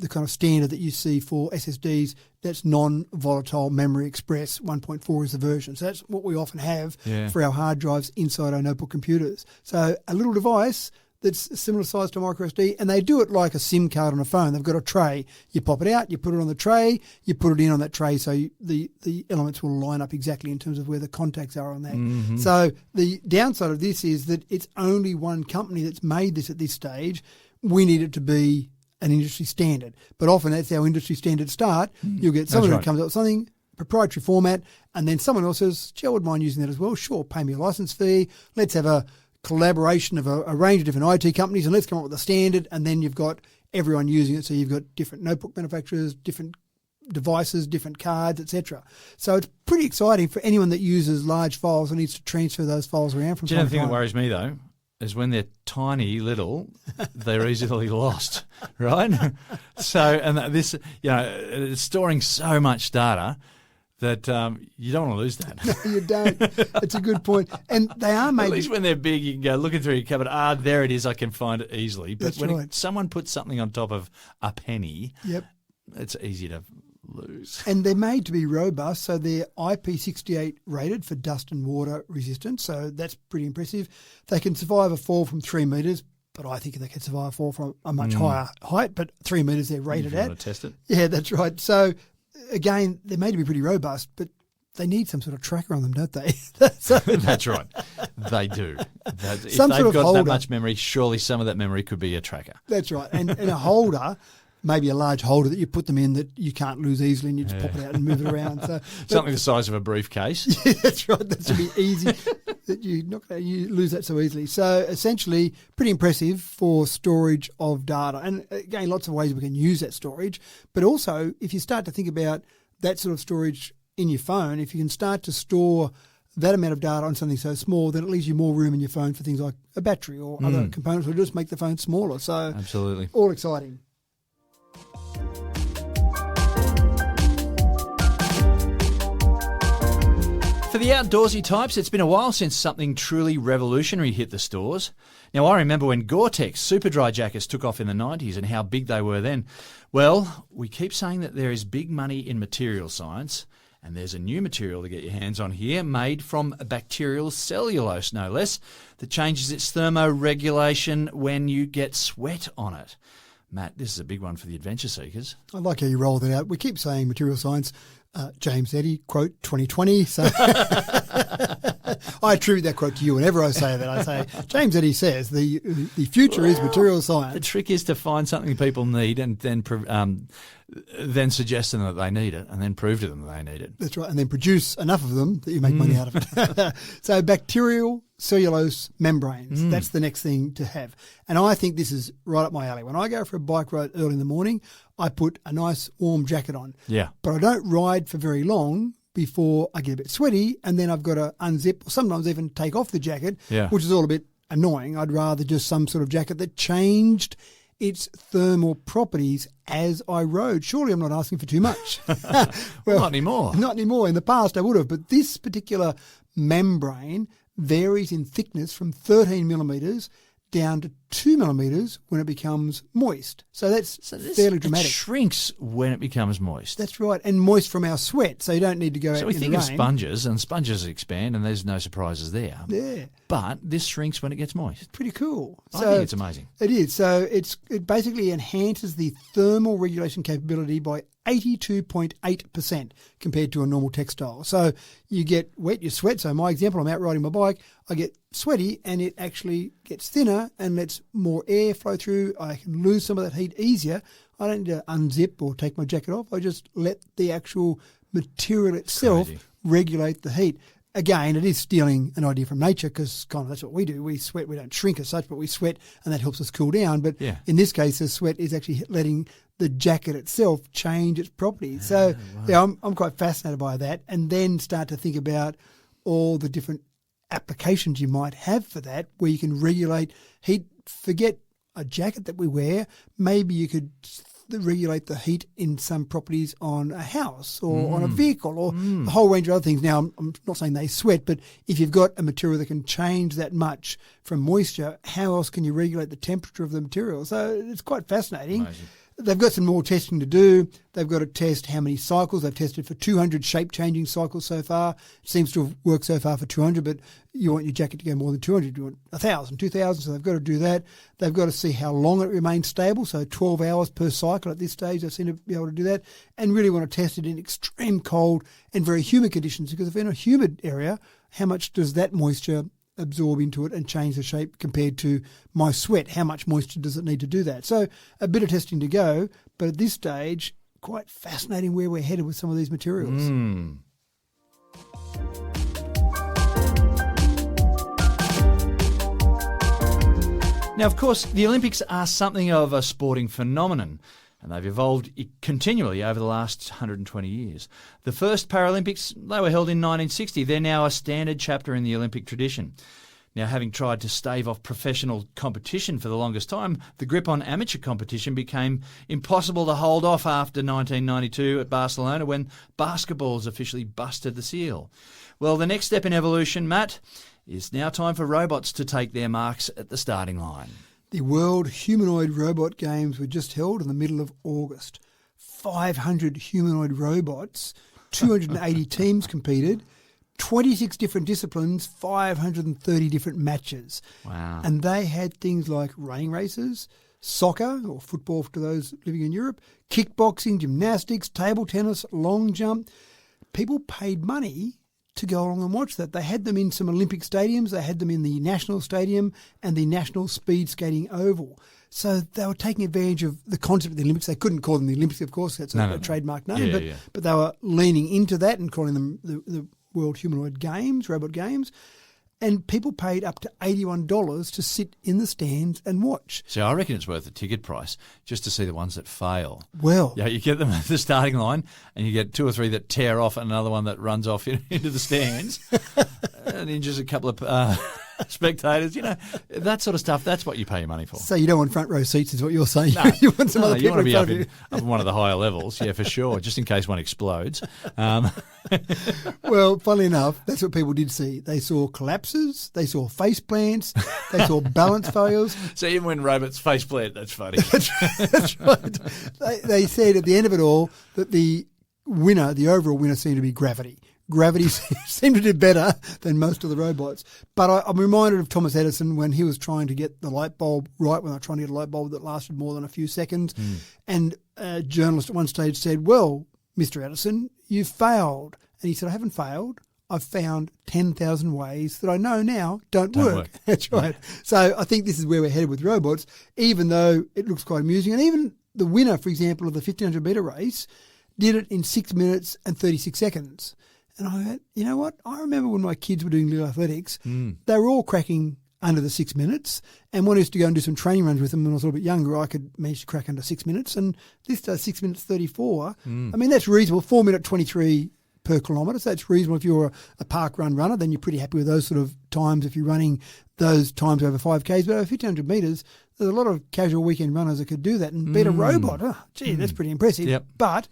kind of standard that you see for SSDs. That's non-volatile memory express. 1.4 is the version. So that's what we often have for our hard drives inside our notebook computers. So a little device that's a similar size to a microSD, and they do it like a SIM card on a phone. They've got a tray. You pop it out, you put it on the tray, you put it in on that tray, so the elements will line up exactly in terms of where the contacts are on that. So the downside of this is that it's only one company that's made this at this stage. We need it to be an industry standard. But often that's our industry standard start. You'll get someone who comes up with something, proprietary format, and then someone else says, gee, I wouldn't mind using that as well. Sure, pay me a license fee. Let's have a collaboration of a range of different IT companies, and let's come up with a standard, and then you've got everyone using it. So you've got different notebook manufacturers, different devices, different cards, etc. So it's pretty exciting for anyone that uses large files and needs to transfer those files around from time to time. The thing that worries me, though, is when they're tiny little, they're easily lost, right? So, and this, it's storing so much data that you don't want to lose that. No, you don't. It's a good point. And they are made... At least when they're big, you can go looking through your cupboard, there it is, I can find it easily. But That's when right. someone puts something on top of a penny, it's easy to lose. And they're made to be robust, so they're IP68 rated for dust and water resistance, so that's pretty impressive. They can survive a fall from 3 metres, but I think they can survive a fall from a much higher height, but 3 metres they're rated You at. want to test it? Yeah, that's right. So, again, they're made to be pretty robust, but they need some sort of tracker on them, don't they? That's right. They do. If Some they've sort of got holder. that much memory, surely some of that memory could be a tracker. That's right. And a holder, maybe a large holder that you put them in that you can't lose easily, and you just pop it out and move it around. So Something the size of a briefcase. Yeah, that's right. That should be easy. That you're not going to lose that so easily. So essentially, pretty impressive for storage of data. And again, lots of ways we can use that storage. But also, if you start to think about that sort of storage in your phone, if you can start to store that amount of data on something so small, then it leaves you more room in your phone for things like a battery or other components, or just make the phone smaller. So Absolutely. all exciting. For the outdoorsy types, it's been a while since something truly revolutionary hit the stores. Now, I remember when Gore-Tex super dry jackets took off in the 90s and how big they were then. Well, we keep saying that there is big money in material science, and there's a new material to get your hands on here, made from Bacterial-Cellulose, no less, that changes its thermoregulation when you get sweat on it. Matt, this is a big one for the adventure seekers. I like how you rolled it out. We keep saying material science. James Eddy, quote, 2020. So I attribute that quote to you. Whenever I say that, I say, James Eddy says, the future is material science. The trick is to find something people need and then suggest to them that they need it and then prove to them that they need it. That's right, and then produce enough of them that you make money out of it. So bacterial-cellulose membranes, that's the next thing to have. And I think this is right up my alley. When I go for a bike ride early in the morning, I put a nice warm jacket on. Yeah. But I don't ride for very long before I get a bit sweaty, and then I've got to unzip or sometimes even take off the jacket, which is all a bit annoying. I'd rather just some sort of jacket that changed its thermal properties as I rode. Surely I'm not asking for too much. Well, not anymore. Not anymore. In the past I would have, but this particular membrane varies in thickness from 13 millimetres down to 2 millimetres when it becomes moist. So that's fairly dramatic. It shrinks when it becomes moist. That's right, and moist from our sweat, so you don't need to go out in the rain. So we think of sponges, and sponges expand, and there's no surprises there. Yeah. But this shrinks when it gets moist. Pretty cool. I think it's amazing. It is. So it basically enhances the thermal regulation capability by 82.8% compared to a normal textile. So you get wet, you sweat. So my example, I'm out riding my bike, I get sweaty and it actually gets thinner and lets more air flow through. I can lose some of that heat easier. I don't need to unzip or take my jacket off. I just let the actual material itself regulate the heat. Again, it is stealing an idea from nature because kind of that's what we do. We sweat. We don't shrink as such, but we sweat and that helps us cool down. But in this case, the sweat is actually letting the jacket itself change its properties. So I'm quite fascinated by that, and then start to think about all the different applications you might have for that where you can regulate heat. Forget a jacket that we wear. Maybe you could regulate the heat in some properties on a house or on a vehicle or a whole range of other things. Now, I'm not saying they sweat, but if you've got a material that can change that much from moisture, how else can you regulate the temperature of the material? So it's quite fascinating. Amazing. They've got some more testing to do. They've got to test how many cycles. They've tested for 200 shape-changing cycles so far. It seems to have worked so far for 200, but you want your jacket to go more than 200. You want 1,000, 2,000, so they've got to do that. They've got to see how long it remains stable, so 12 hours per cycle at this stage. They seem to be able to do that, and really want to test it in extreme cold and very humid conditions, because if in a humid area, how much does that moisture absorb into it and change the shape compared to my sweat? How much moisture does it need to do that? So a bit of testing to go, but at this stage, quite fascinating where we're headed with some of these materials. Now, of course, the Olympics are something of a sporting phenomenon, and they've evolved continually over the last 120 years. The first Paralympics, they were held in 1960. They're now a standard chapter in the Olympic tradition. Now, having tried to stave off professional competition for the longest time, the grip on amateur competition became impossible to hold off after 1992 at Barcelona, when basketballs officially busted the seal. Well, the next step in evolution, Matt, is now time for robots to take their marks at the starting line. The World Humanoid Robot Games were just held in the middle of August. 500 humanoid robots, 280 teams competed, 26 different disciplines, 530 different matches. Wow. And they had things like running races, soccer or football to those living in Europe, kickboxing, gymnastics, table tennis, long jump. People paid money to go along and watch that. They had them in some Olympic stadiums. They had them in the National Stadium and the National Speed Skating Oval. So they were taking advantage of the concept of the Olympics. They couldn't call them the Olympics, of course. That's a trademark name. But they were leaning into that and calling them the World Humanoid Games, Robot Games. And people paid up to $81 to sit in the stands and watch. So I reckon it's worth the ticket price just to see the ones that fail. Well, yeah, you get them at the starting line and you get 2 or 3 that tear off and another one that runs off into the stands and injures a couple of spectators. You know, that sort of stuff, that's what you pay your money for. So you don't want front row seats is what you're saying. No, you want some other people you want to be in up front in one of the higher levels, yeah, for sure, just in case one explodes. Well, funnily enough, that's what people did see. They saw collapses, they saw face plants, they saw balance failures. So even when robots face plant, that's funny. That's right. They said at the end of it all that the winner, the overall winner, seemed to be gravity. Gravity seemed to do better than most of the robots. But I'm reminded of Thomas Edison when he was trying to get the light bulb right, when they were trying to get a light bulb that lasted more than a few seconds. And a journalist at one stage said, "Well, Mr. Edison, you failed." And he said, "I haven't failed. I've found 10,000 ways that I know now don't work. That's right. So I think this is where we're headed with robots, even though it looks quite amusing. And even the winner, for example, of the 1,500 metre race did it in 6 minutes and 36 seconds. And I went, you know what? I remember when my kids were doing little athletics, they were all cracking under the 6 minutes. And when I used to go and do some training runs with them when I was a little bit younger, I could manage to crack under 6 minutes. And this does 6 minutes 34. I mean, that's reasonable. 4 minute 23 per kilometre. So that's reasonable. If you're a park run runner, then you're pretty happy with those sort of times if you're running those times over 5Ks. But over 1,500 metres, there's a lot of casual weekend runners that could do that and beat a robot. Oh, gee, that's pretty impressive. Yep. But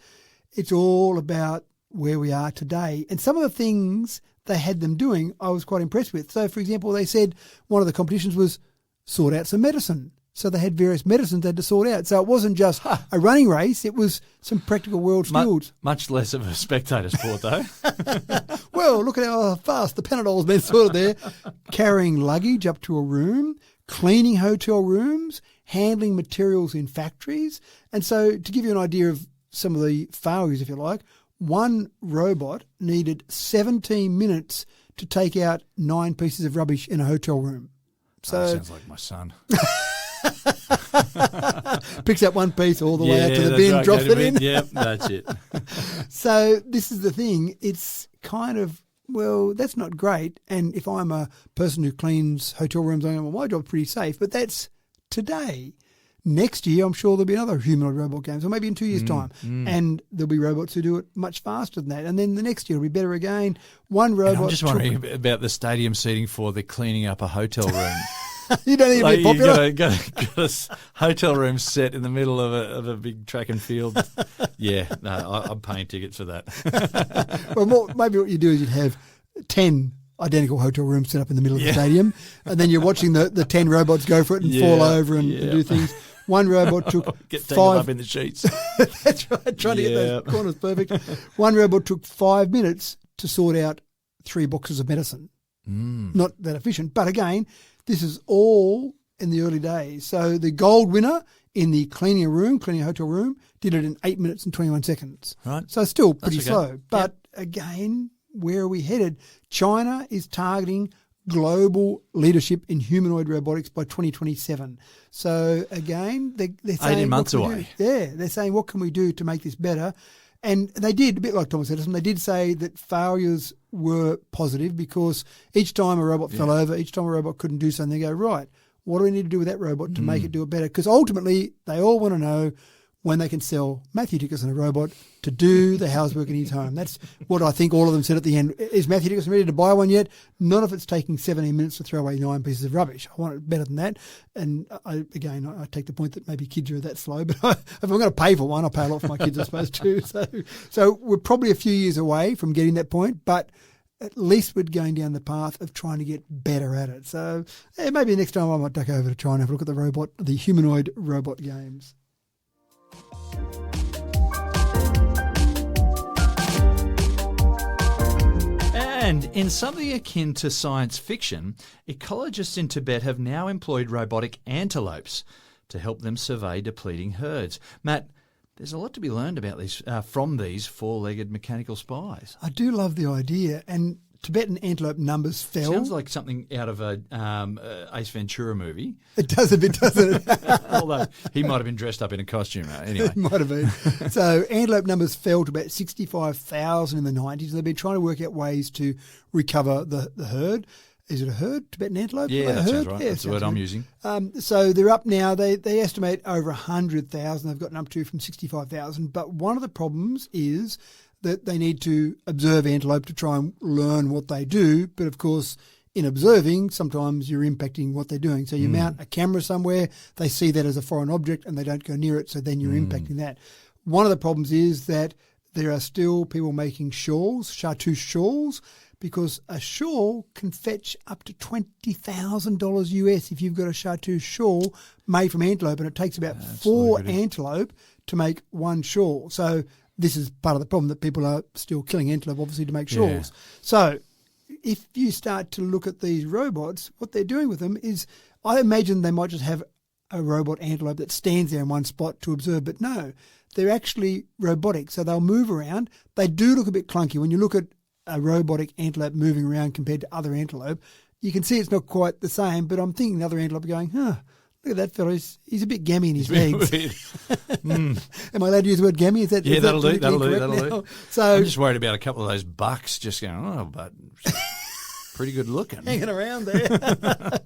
it's all about where we are today. And some of the things they had them doing, I was quite impressed with. So, for example, they said one of the competitions was sort out some medicine. So they had various medicines they had to sort out. So it wasn't just a running race, it was some practical world skills. Much less of a spectator sport, though. Well, look at how fast the Panadol's been sorted there. Carrying luggage up to a room, cleaning hotel rooms, handling materials in factories. And so to give you an idea of some of the failures, if you like, one robot needed 17 minutes to take out 9 pieces of rubbish in a hotel room. So sounds like my son. Picks up one piece all the way out to the bin, drops it in. Yep, that's it. So this is the thing. It's kind of, well, that's not great. And if I'm a person who cleans hotel rooms, I go, well, my job's pretty safe. But that's today. Next year, I'm sure there'll be another humanoid robot games, or maybe in 2 years' time. And there'll be robots who do it much faster than that. And then the next year will be better again. One robot. And I'm just wondering about the stadium seating for the cleaning up a hotel room. You don't need to be popular. Got a hotel room set in the middle of a big track and field. Yeah, no, I'm paying tickets for that. Well, maybe what you do is you'd have 10 identical hotel rooms set up in the middle of the stadium, and then you're watching the 10 robots go for it and fall over and do things. One robot took get tangled up in the sheets. That's right, trying to get those corners perfect. One robot took 5 minutes to sort out 3 boxes of medicine. Not that efficient, but again, this is all in the early days. So the gold winner in the cleaning a hotel room, did it in 8 minutes and 21 seconds. Right. So still pretty slow. But again, where are we headed? China is targeting global leadership in humanoid robotics by 2027. So again, they're saying 18 months away. They're saying what can we do to make this better? And they did, a bit like Thomas Edison, they did say that failures were positive because each time a robot fell over, each time a robot couldn't do something, they go, right, what do we need to do with that robot to make it do it better? Because ultimately, they all want to know when they can sell Matthew Dickinson a robot to do the housework in his home. That's what I think all of them said at the end. Is Matthew Dickinson ready to buy one yet? Not if it's taking 17 minutes to throw away 9 pieces of rubbish. I want it better than that. And I take the point that maybe kids are that slow, but if I'm going to pay for one, I'll pay a lot for my kids, I suppose, too. So we're probably a few years away from getting that point, but at least we're going down the path of trying to get better at it. So maybe next time I might duck over to try and have a look at the humanoid robot games. And in something akin to science fiction, ecologists in Tibet have now employed robotic antelopes to help them survey depleting herds. Matt, there's a lot to be learned about these from these four-legged mechanical spies. I do love the idea, and Tibetan antelope numbers fell. Sounds like something out of a Ace Ventura movie. It does a bit, doesn't it? Although he might have been dressed up in a costume. Anyway. It might have been. So antelope numbers fell to about 65,000 in the 90s. They've been trying to work out ways to recover the herd. Is it a herd? Tibetan antelope? Yeah, that sounds right. Yeah, that's the word I'm using. So they're up now. They estimate over 100,000. They've gotten up to from 65,000. But one of the problems is that they need to observe antelope to try and learn what they do. But of course, in observing, sometimes you're impacting what they're doing. So you mount a camera somewhere, they see that as a foreign object and they don't go near it. So then you're impacting that. One of the problems is that there are still people making shawls, chartreuse shawls, because a shawl can fetch up to $20,000 US if you've got a chartreuse shawl made from antelope, and it takes about 4 antelope to make one shawl. So this is part of the problem, that people are still killing antelope, obviously, to make shawls. Yeah. So if you start to look at these robots, what they're doing with them is, I imagine they might just have a robot antelope that stands there in one spot to observe, but no, they're actually robotic. So they'll move around. They do look a bit clunky. When you look at a robotic antelope moving around compared to other antelope, you can see it's not quite the same, but I'm thinking the other antelope are going, look at that fellow, he's a bit gammy in his legs. Am I allowed to use the word gammy? Is that, yeah, is that'll that do. now? So I'm just worried about a couple of those bucks just going, but pretty good looking. hanging around there.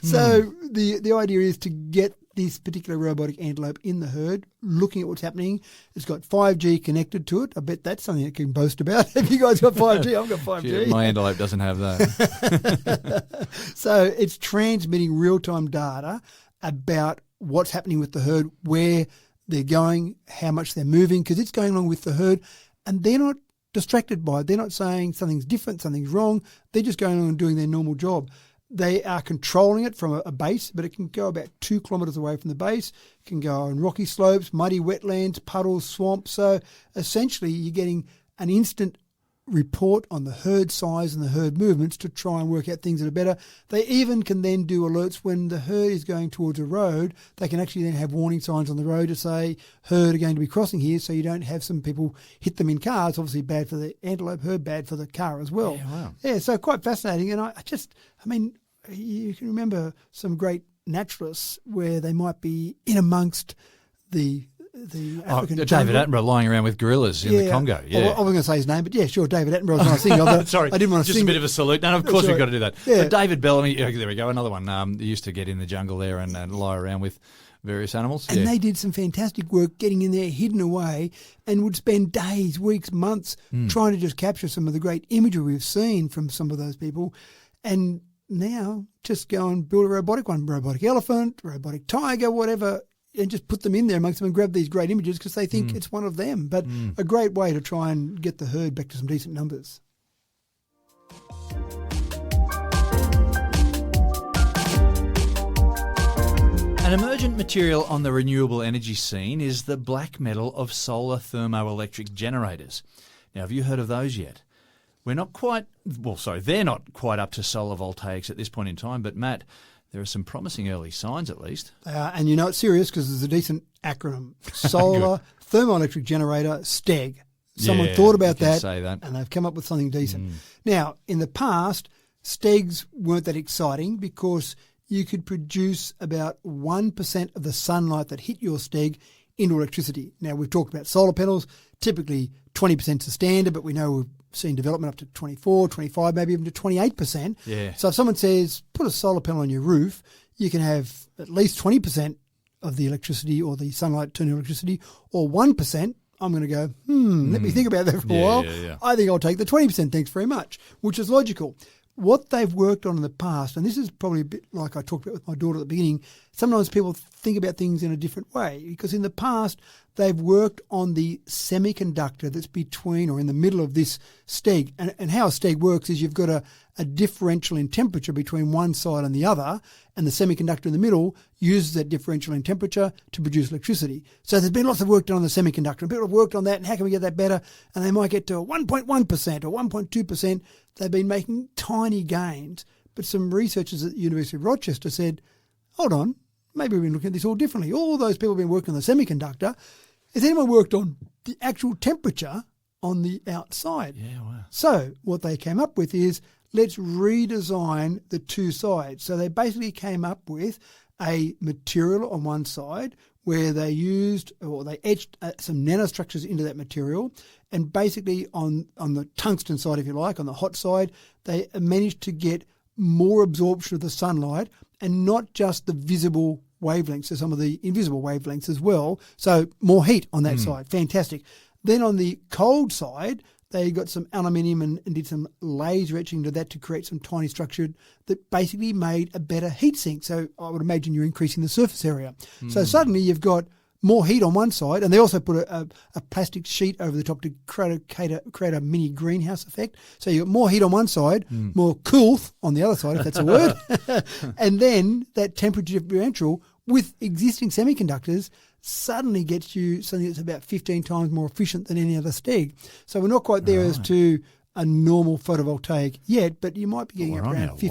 So the idea is to get this particular robotic antelope in the herd, looking at what's happening. It's got 5G connected to it. I bet that's something it can boast about. Have you guys got 5G? I've got 5G. Yeah, my antelope doesn't have that. So it's transmitting real-time data about what's happening with the herd, where they're going, how much they're moving, because it's going along with the herd, and they're not distracted by it. They're not saying something's different, something's wrong. They're just going on and doing their normal job. They are controlling it from a base, but it can go about 2 kilometres away from the base. It can go on rocky slopes, muddy wetlands, puddles, swamps. So essentially you're getting an instant report on the herd size and the herd movements to try and work out things that are better. They even can then do alerts when the herd is going towards a road. They can actually then have warning signs on the road to say, herd are going to be crossing here, so you don't have some people hit them in cars. Obviously bad for the antelope herd, bad for the car as well. Yeah, wow. Yeah, so quite fascinating. And I mean, you can remember some great naturalists where they might be in amongst the African David jungle. Attenborough lying around with gorillas in the Congo. Yeah. I wasn't going to say his name, but yeah, sure, David Attenborough was what I was thinking of. Sorry, I didn't want to just sing a bit of a salute. No, of course we've got to do that. Yeah. But David Bellamy, there we go, another one. He used to get in the jungle there and lie around with various animals. And they did some fantastic work getting in there, hidden away, and would spend days, weeks, months trying to just capture some of the great imagery we've seen from some of those people. And now just go and build a robotic one, robotic elephant, robotic tiger, whatever, and just put them in there amongst them and grab these great images because they think it's one of them. But a great way to try and get the herd back to some decent numbers. An emergent material on the renewable energy scene is the black metal of solar thermoelectric generators. Now, have you heard of those yet? They're not quite up to solar voltaics at this point in time, but Matt, there are some promising early signs at least. And you know it's serious because there's a decent acronym. Solar Thermoelectric Generator, STEG. Someone thought about that, and they've come up with something decent. Now, in the past, STEGs weren't that exciting because you could produce about 1% of the sunlight that hit your STEG into electricity. Now, we've talked about solar panels. Typically, 20% is the standard, but we know we've seen development up to 24, 25, maybe even to 28%. Yeah. So if someone says, put a solar panel on your roof, you can have at least 20% of the electricity or the sunlight turn into electricity, or 1%. I'm going to go, let me think about that for a while. Yeah. I think I'll take the 20%, thanks very much, which is logical. What they've worked on in the past, and this is probably a bit like I talked about with my daughter at the beginning, sometimes people think about things in a different way because in the past they've worked on the semiconductor that's between or in the middle of this STEG. And how a STEG works is you've got a differential in temperature between one side and the other, and the semiconductor in the middle uses that differential in temperature to produce electricity. So there's been lots of work done on the semiconductor, and people have worked on that, and how can we get that better? And they might get to 1.1% or 1.2%. They've been making tiny gains, but some researchers at the University of Rochester said, hold on, maybe we've been looking at this all differently. All those people have been working on the semiconductor. Has anyone worked on the actual temperature on the outside? Yeah, wow. So what they came up with is, let's redesign the two sides. So they basically came up with a material on one side where they used or they etched some nanostructures into that material, and basically on the tungsten side, if you like, on the hot side, they managed to get more absorption of the sunlight and not just the visible wavelengths, so some of the invisible wavelengths as well. So more heat on that side. Fantastic. Then on the cold side, they got some aluminium and did some laser etching to that to create some tiny structure that basically made a better heat sink. So I would imagine you're increasing the surface area. So suddenly you've got more heat on one side, and they also put a plastic sheet over the top to create a mini greenhouse effect. So you've got more heat on one side, more coolth on the other side, if that's a word. And then that temperature differential with existing semiconductors suddenly gets you something that's about 15 times more efficient than any other STEG. So we're not quite there as to a normal photovoltaic yet, but you might be getting up around 15,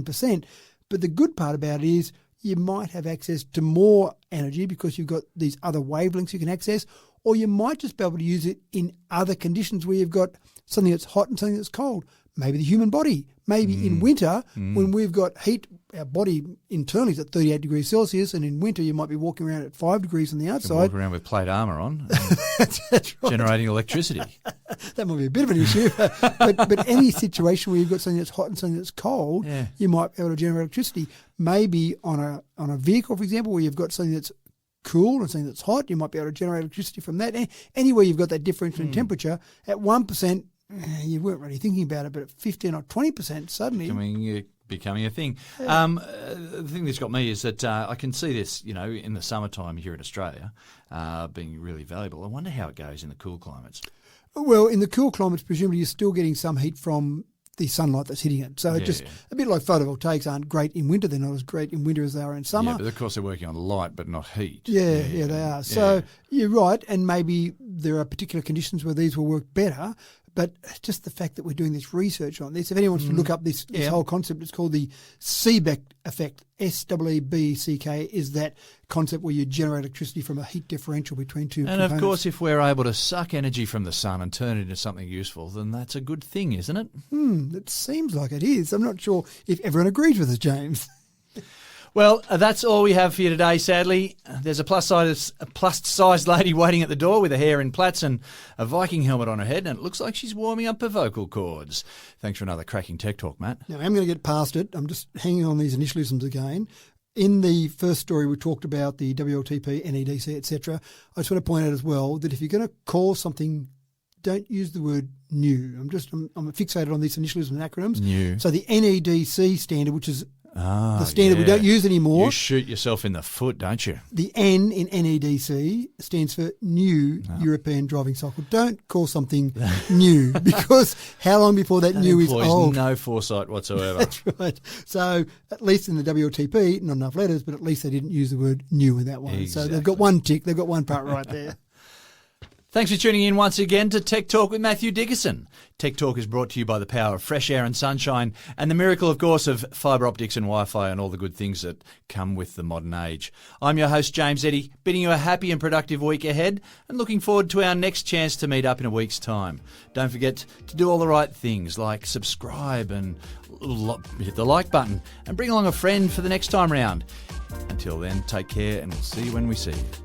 16%. But the good part about it is you might have access to more energy because you've got these other wavelengths you can access, or you might just be able to use it in other conditions where you've got something that's hot and something that's cold. Maybe the human body. Maybe in winter, when we've got heat, our body internally is at 38 degrees Celsius, and in winter you might be walking around at 5 degrees on the outside. Walk around with plate armour on, That's right. generating electricity. That might be a bit of an issue. but any situation where you've got something that's hot and something that's cold, you might be able to generate electricity. Maybe on a vehicle, for example, where you've got something that's cool and something that's hot, you might be able to generate electricity from that. Anywhere you've got that difference in temperature, at 1%, you weren't really thinking about it, but at 15 or 20% suddenly... Becoming a thing. The thing that's got me is that I can see this, in the summertime here in Australia, being really valuable. I wonder how it goes in the cool climates. Well, in the cool climates, presumably you're still getting some heat from the sunlight that's hitting it. So a bit like photovoltaics aren't great in winter. They're not as great in winter as they are in summer. Yeah, but of course they're working on light but not heat. Yeah, they are. So you're right, and maybe there are particular conditions where these will work better. But just the fact that we're doing this research on this, if anyone wants to look up this whole concept, it's called the Seebeck effect. SEEBCK is that concept where you generate electricity from a heat differential between two components. And of course, if we're able to suck energy from the sun and turn it into something useful, then that's a good thing, isn't it? It seems like it is. I'm not sure if everyone agrees with us, James. Well, that's all we have for you today, sadly. There's a plus-sized lady waiting at the door with her hair in plaits and a Viking helmet on her head, and it looks like she's warming up her vocal cords. Thanks for another cracking tech talk, Matt. Now, I'm going to get past it. I'm just hanging on these initialisms again. In the first story, we talked about the WLTP, NEDC, etc. I just want to point out as well that if you're going to call something, don't use the word new. I'm fixated on these initialisms and acronyms. New. So the NEDC standard, which is the standard we don't use anymore. You shoot yourself in the foot, don't you? The N in NEDC stands for New European Driving Cycle. Don't call something new, because how long before that new is old? No foresight whatsoever. That's right. So at least in the WLTP, not enough letters, but at least they didn't use the word new in that one. Exactly. So they've got one tick. They've got one part right there. Thanks for tuning in once again to Tech Talk with Matthew Dickerson. Tech Talk is brought to you by the power of fresh air and sunshine and the miracle, of course, of fibre optics and Wi-Fi and all the good things that come with the modern age. I'm your host, James Eddy, bidding you a happy and productive week ahead and looking forward to our next chance to meet up in a week's time. Don't forget to do all the right things like subscribe and hit the like button and bring along a friend for the next time round. Until then, take care and we'll see you when we see you.